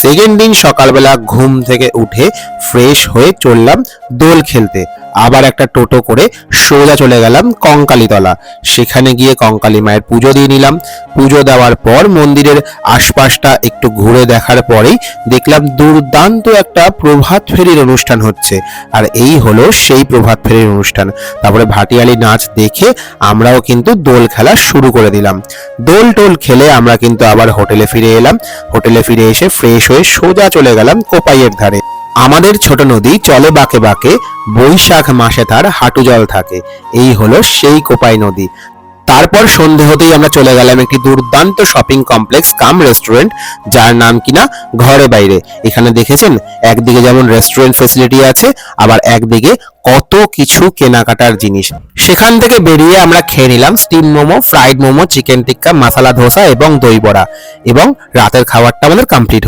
Second দিন সকালবেলা ঘুম থেকে উঠে ফ্রেশ হয়ে চললাম দোল খেলতে। আবার একটা টোটো করে সোজা চলে গেলাম কঙ্কালীতলা। সেখানে গিয়ে কঙ্কালী মায়ের পুজো দিয়ে নিলাম। পুজো দেওয়ার পর মন্দিরের আশপাশটা একটু ঘুরে দেখার পরেই দেখলাম দুর্দান্ত একটা প্রভাত ফেরির অনুষ্ঠান হচ্ছে। আর এই হলো সেই প্রভাত ফেরির অনুষ্ঠান। তারপরে ভাটিয়ালি নাচ দেখে আমরাও কিন্তু দোল খেলা শুরু করে দিলাম। দোল টোল খেলে আমরা কিন্তু আবার হোটেলে ফিরে এলাম। হোটেলে ফিরে এসে ফ্রেশ হয়ে সোজা চলে গেলাম কোপাইয়ের ধারে। আমাদের ছোট নদী চলে বাঁকে বাঁকে, বৈশাখ মাসে তার হাঁটু জল থাকে। এই হলো সেই কোপাই নদী। তারপর সন্ধে হতেই আমরা চলে গেলাম একটি দুর্দান্ত শপিং কমপ্লেক্স কাম রেস্টুরেন্ট, যার নাম কিনা ঘরে বাইরে। এখানে দেখেছেন একদিকে যেমন রেস্টুরেন্ট ফেসিলিটি আছে, আবার একদিকে কত কিছু কেনাকাটার জিনিস। সেখান থেকে বেরিয়ে আমরা খেয়ে নিলাম steam momo, fried momo, chicken tikka, masala dosa এবং দই বড়া, এবং রাতের খাবারটা আমাদের কমপ্লিট হয়ে